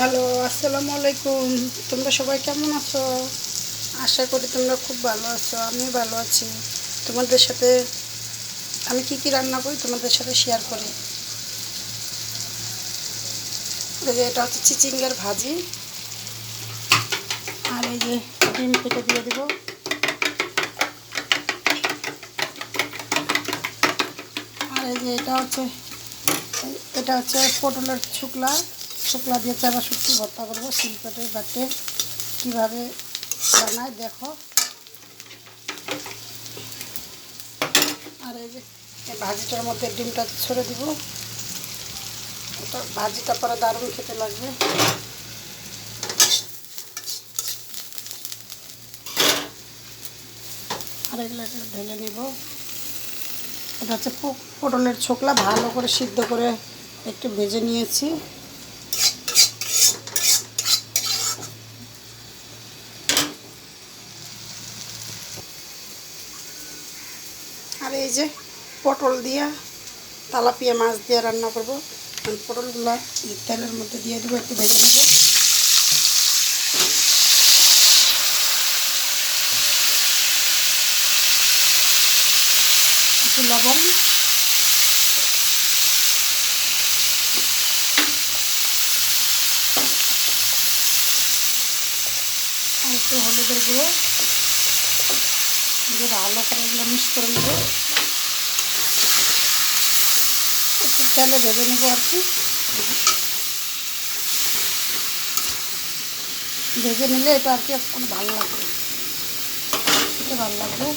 Hello, আসসালামু আলাইকুম। তোমরা সবাই কেমন আছো? আশা করি তোমরা খুব ভালো আছো। আমি ভালো আছি। তোমাদের সাথে আমি কি কি রান্না করি তোমাদের সাথে শেয়ার করি। এই যে এটা হচ্ছে চিচিঙ্গার ভাজি, আর এই যে ডিম কেটে দিয়ে দিব। আর এই যে এটা হচ্ছে পটলের শুকলা শুকলা দিয়ে চারা শুটকি ভর্তা করবো শিলপাটে বাটে। কীভাবে বানায় দেখো। আর এই যে এই ভাজিটার মধ্যে ডিমটা ছড়ে দিব। এটা ভাজিটা পরে দারুণ খেতে লাগবে। আর এগুলো ঢেলে নিব। এটা হচ্ছে পটলের ছোকলা, ভালো করে সিদ্ধ করে একটু ভেজে নিয়েছি। আর এই যে পটল দিয়া তেলাপিয়া মাছ দিয়ে রান্না করব। পটলগুলো তেলের মধ্যে দিয়ে দেবো, একটু ভেজে নেব। একটু লবণ, আর একটু হলুদের গুঁড়ো দিয়ে ভালো করে এগুলো মিক্স করে নেব। একটু তেলে ভেজে নেবো আর কি। ভেজে নিলে এটা আর কি একটু ভালো লাগবে, খেতে ভালো লাগবে।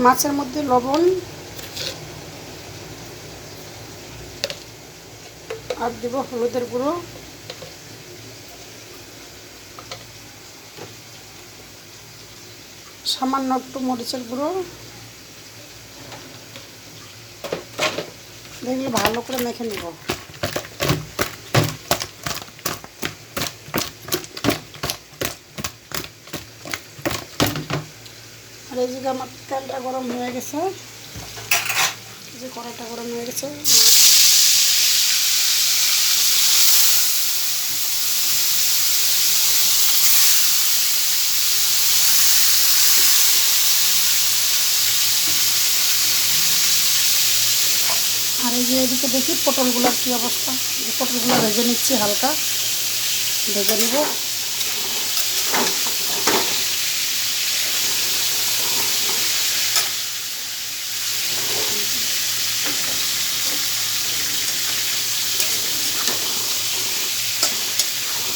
মাছের মধ্যে লবণ আর দেব হলুদের গুঁড়ো, সামান্য একটু মরিচের গুঁড়ো। এগুলো ভালো করে মেখে নেব। আর এই যে আমার তেলটা গরম হয়ে গেছে, এই যে কড়াইটা গরম হয়ে গেছে। আর এই যে এদিকে দেখি পটলগুলোর কী অবস্থা। পটলগুলো ভেজে নিচ্ছি, হালকা ভেজে নেব।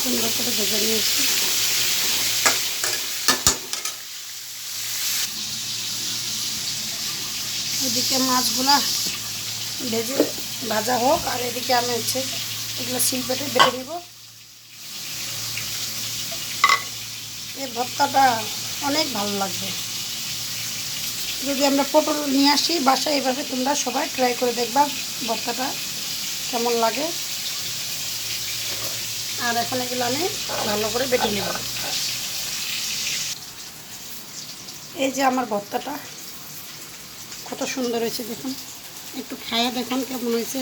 সুন্দর করে ভেজে নিয়েছি। এদিকে মাছগুলা ভাজা হোক, আর এদিকে আমি এগুলো শিলপাটে বেটে নেব। এই ভর্তাটা অনেক ভালো লাগবে। যদি আমরা পটল নিয়ে আসি বাসায়, এইভাবে তোমরা সবাই ট্রাই করে দেখবা ভর্তাটা কেমন লাগে। আর এখন এগুলো আমি ভালো করে বেটে নেব। এই যে আমার ভর্তাটা কত সুন্দর হয়েছে দেখুন, একটু খাইয়ে দেখুন কেমন হয়েছে।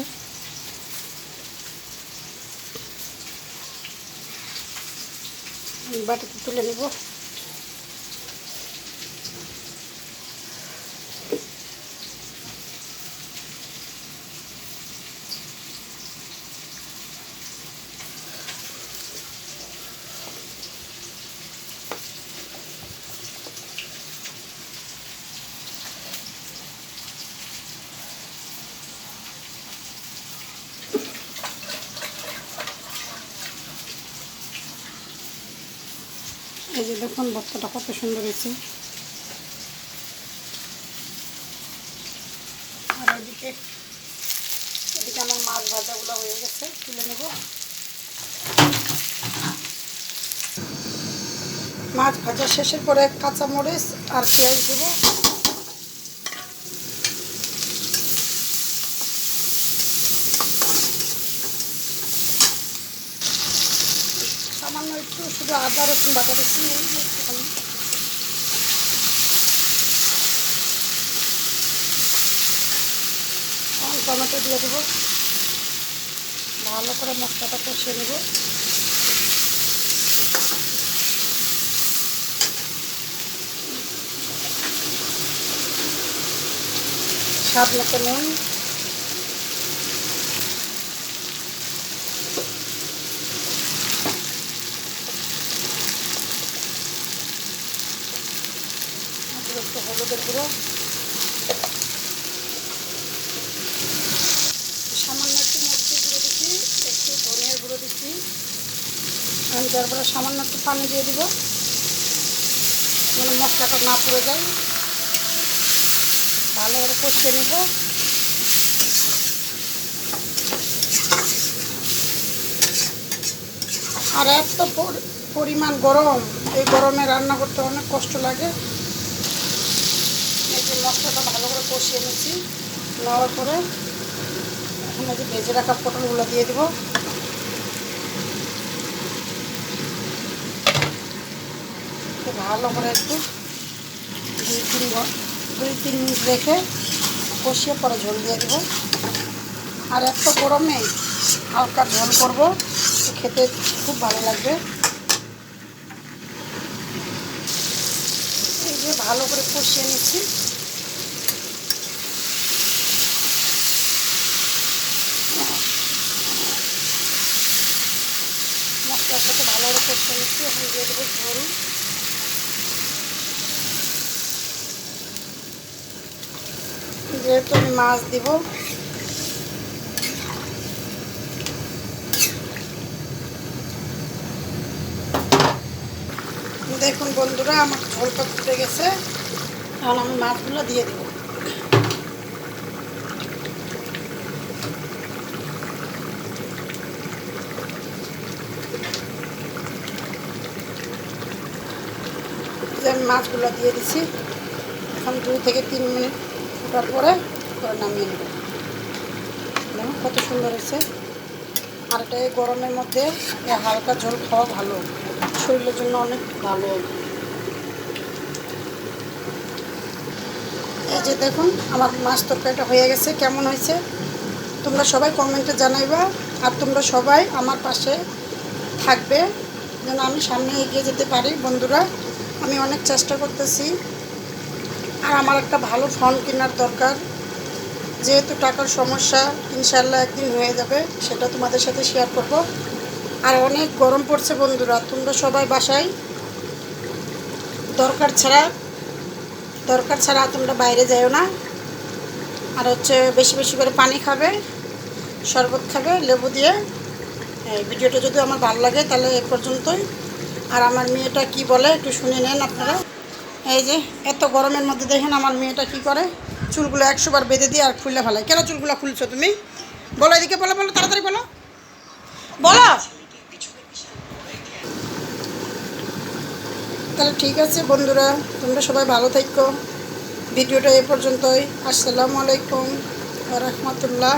বাটিতে তুলে নেব। এই যে দেখুন ভর্তাটা কত সুন্দর হয়েছে। আর এদিকে আমার মাছ ভাজাগুলো হয়ে গেছে, তুলে নেব। মাছ ভাজা শেষের পরে কাঁচামরিচ আর পেঁয়াজ দেব। সামান্য একটু শুধু আদা রসুন বাটা দিচ্ছি, একটুখানি টমেটো দিয়ে দেবো, ভালো করে মশলাটা কষিয়ে নেব। স্বাদ মতো নুন, একটু হলুদের গুঁড়ো, সামান্য একটু মরিচের গুঁড়ো দিচ্ছি, একটু ধনিয়ার গুঁড়ো দিচ্ছি। আমি তারপরে সামান্য একটু পানি দিয়ে দিব, যেন মশলাটা না পুড়ে যায়। ভালো করে কষিয়ে নেব। আর এত পরিমাণ গরম, এই গরমে রান্না করতে অনেক কষ্ট লাগে। এই যে মশলাটা ভালো করে কষিয়ে নিচ্ছি, নেওয়ার পরে এখন এই যে ভেজে রাখা পটলগুলো দিয়ে দিব। ভালো করে একটু 2-3 মিনিট রেখে কষিয়ে পরে ঝোল দিয়ে দেব। আর এত গরমে হালকা ঝোল করব, খেতে খুব ভালো লাগবে। এই যে ভালো করে কষিয়ে নিচ্ছি। মশলার সাথে ভালো করে কষিয়ে নিচ্ছি। এখন দিয়ে দেবো ঝোল। যেহেতু আমি মাছ দিব, দেখুন বন্ধুরা আমার ঝোলটা ফুটে গেছে। এখন আমি মাছগুলো দিয়ে দেব। আমি মাছগুলো দিয়ে দিচ্ছি। এখন 2-3 মিনিট ফোটার পরে নামিয়ে নেব। দেখুন কত সুন্দর হয়েছে। আর এটা এই গরমের মধ্যে হালকা ঝোল খাওয়া ভালো, শরীরের জন্য অনেক ভালো। এই যে দেখুন আমার মাছ তরকারিটা হয়ে গেছে। কেমন হয়েছে তোমরা সবাই কমেন্টে জানাইবা। আর তোমরা সবাই আমার পাশে থাকবে যেন আমি সামনে এগিয়ে যেতে পারি। বন্ধুরা আমি অনেক চেষ্টা করতেছি। আর আমার একটা ভালো ফোন কেনার দরকার, যেহেতু টাকার সমস্যা। ইনশাল্লাহ একদিন হয়ে যাবে, সেটা তোমাদের সাথে শেয়ার করব। আর অনেক গরম পড়ছে বন্ধুরা, তোমরা সবাই বাসায় দরকার ছাড়া তোমরা বাইরে যাও না। আর হচ্ছে বেশি বেশি করে পানি খাবে, শরবত খাবে লেবু দিয়ে। এই ভিডিওটা যদি আমার ভালো লাগে তাহলে এ পর্যন্তই। আর আমার মেয়েটা কি বলে একটু শুনে নেন আপনারা। এই যে এত গরমের মধ্যে দেখেন আমার মেয়েটা কি করে, চুলগুলো 100 বার বেঁধে দিয়ে আর খুলে ফেলায়। কেন চুলগুলো খুলছো তুমি? বলো, এদিকে বলো, তাড়াতাড়ি বলো। তাহলে ঠিক আছে বন্ধুরা, তোমরা সবাই ভালো থাকো। ভিডিওটা এ পর্যন্তই। আসসালামু আলাইকুম ওয়া রাহমাতুল্লাহ।